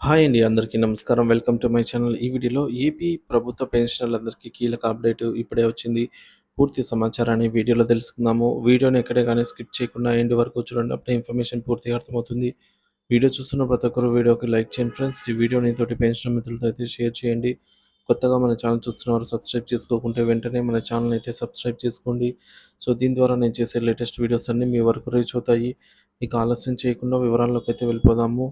Hi అండి. అందరికీ నమస్కారం. Welcome to my channel. ఈ వీడియోలో ఏపీ ప్రభుత్వ పెన్షనర్లందరికీ కీలక అప్డేట్ ఇప్పుడే వచ్చింది. పూర్తి సమాచారాన్ని వీడియోలో తెలుసుకుందాము. వీడియోని ఎక్కడే గానీ స్కిప్ చేయకుండా ఎండ్ వరకు చూడండి. అప్పుడే ఇన్ఫర్మేషన్ పూర్తిగా అర్థమవుతుంది. వీడియో చూస్తున్న ప్రతి ఒక్కరు వీడియోకి లైక్ చేయండి ఫ్రెండ్స్. ఈ వీడియోని తోటి పెన్షనర్ మిత్రులతో అయితే షేర్ చేయండి. కొత్తగా మన ఛానల్ చూస్తున్నవారు సబ్స్క్రైబ్ చేసుకోకుంటే వెంటనే మన ఛానల్ అయితే సబ్స్క్రైబ్ చేసుకోండి. సో దీని ద్వారా నేను చేసే లేటెస్ట్ వీడియోస్ అన్నీ మీ వరకు రీచ్ అవుతాయి. ఇక ఆలస్యం చేయకుండా వివరాల్లోకి అయితే వెళ్ళిపోదాము.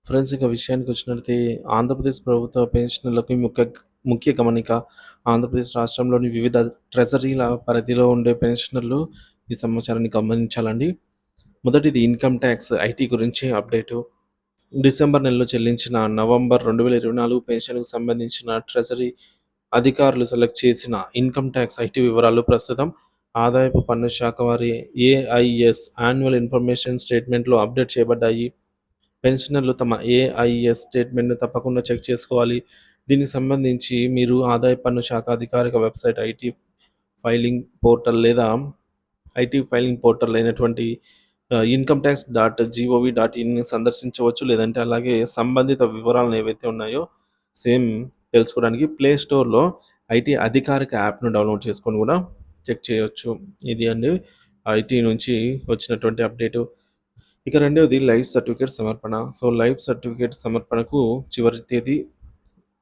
ఫ్రెండ్స్, ఇక విషయానికి వచ్చినట్లయితే ఆంధ్రప్రదేశ్ ప్రభుత్వ పెన్షనర్లకు ముఖ్య గమనిక. ఆంధ్రప్రదేశ్ రాష్ట్రంలోని వివిధ ట్రెజరీల పరిధిలో ఉండే పెన్షనర్లు ఈ సమాచారాన్ని గమనించాలండి. మొదటిది ఇన్కమ్ ట్యాక్స్ ఐటీ గురించి అప్డేటు. డిసెంబర్ నెలలో చెల్లించిన నవంబర్ 2024 పెన్షన్కు సంబంధించిన ట్రెజరీ అధికారులు సెలెక్ట్ చేసిన ఇన్కమ్ ట్యాక్స్ ఐటీ వివరాలు ప్రస్తుతం ఆదాయపు పన్ను శాఖ వారి ఏఐఎస్ యాన్యువల్ ఇన్ఫర్మేషన్ స్టేట్మెంట్లో అప్డేట్ చేయబడ్డాయి. పెన్షనర్లు తమ ఏఐఎస్ స్టేట్మెంట్‌ను తప్పకుండా చెక్ చేసుకోవాలి. దీనికి సంబంధించి మీరు ఆదాయ పన్ను శాఖ అధికారిక వెబ్‌సైట్ ఫైలింగ్ పోర్టల్ లేదా ఐటీ ఫైలింగ్ పోర్టల్ అయినటువంటి ఇన్‌కమ్ టాక్స్ .gov.in సందర్శించవచ్చు. లేదంటే అలాగే సంబంధిత వివరాలను ఏవైతే ఉన్నాయో సేమ్ తెలుసుకోవడానికి ప్లే స్టోర్‌లో ఐటీ అధికారిక యాప్‌ను డౌన్‌లోడ్ చేసుకొని కూడా చెక్ చేయొచ్చు. ఇది అండి ఐటీ నుంచి వచ్చినటువంటి అప్డేటు. ఇక రెండవది లైఫ్ సర్టిఫికేట్ సమర్పణ. సో, లైఫ్ సర్టిఫికేట్ సమర్పణకు చివరి తేదీ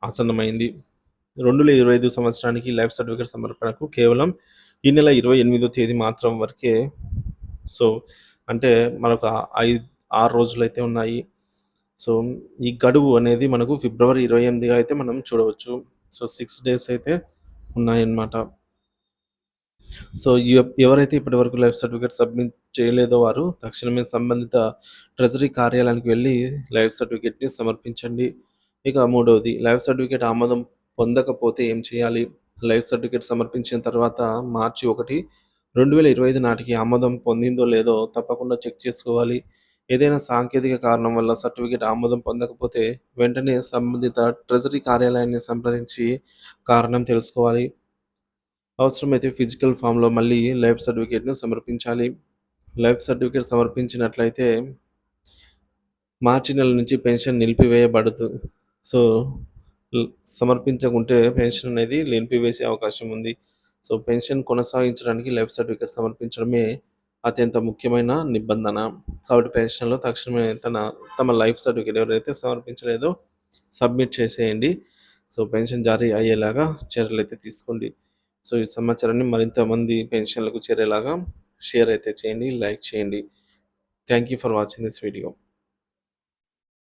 ఆసన్నమైంది. 2025 సంవత్సరానికి లైఫ్ సర్టిఫికేట్ సమర్పణకు కేవలం ఈ నెల 28వ తేదీ మాత్రం వరకే. సో, అంటే మనకు 6 రోజులైతే ఉన్నాయి. సో, ఈ గడువు అనేది మనకు ఫిబ్రవరి 28గా అయితే మనం చూడవచ్చు. సో, 6 డేస్ అయితే ఉన్నాయన్నమాట. సో, ఎవరైతే ఇప్పటివరకు లైఫ్ సర్టిఫికేట్ సబ్మిట్ చేయలేదో వారు తక్షణమే సంబంధిత ట్రెజరీ కార్యాలయానికి వెళ్ళి లైఫ్ సర్టిఫికేట్‌ని సమర్పించండి. ఇక మూడవది లైఫ్ సర్టిఫికేట్ ఆమోదం పొందకపోతే ఏం చేయాలి? లైఫ్ సర్టిఫికేట్ సమర్పించిన తర్వాత మార్చి 1, 2025 నాటికి ఆమోదం పొందిందో లేదో తప్పకుండా చెక్ చేసుకోవాలి. ఏదైనా సాంకేతిక కారణం వల్ల సర్టిఫికేట్ ఆమోదం పొందకపోతే వెంటనే సంబంధిత ట్రెజరీ కార్యాలయాన్ని సంప్రదించి కారణం తెలుసుకోవాలి. అవసరమైతే ఫిజికల్ ఫామ్‌లో మళ్ళీ లైఫ్ సర్టిఫికేట్‌ని సమర్పించాలి. లైఫ్ సర్టిఫికేట్ సమర్పించినట్లయితే మార్చి నెల నుంచి పెన్షన్ నిలిపివేయబడదు. సో, ల్ సమర్పించకుంటే పెన్షన్ అనేది నిలిపివేసే అవకాశం ఉంది. సో, పెన్షన్ కొనసాగించడానికి లైఫ్ సర్టిఫికేట్ సమర్పించడమే అత్యంత ముఖ్యమైన నిబంధన. కాబట్టి పెన్షన్‌లో తక్షణమే తమ లైఫ్ సర్టిఫికేట్ ఎవరైతే సమర్పించలేదో సబ్మిట్ చేసేయండి. సో, పెన్షన్ జారీ అయ్యేలాగా చర్యలైతే తీసుకోండి. సో, ఈ సమాచారాన్ని మరింత మంది పెన్షన్‌లకు చేరేలాగా షేర్ అయితే చేయండి, లైక్ చేయండి. Thank you for watching this video.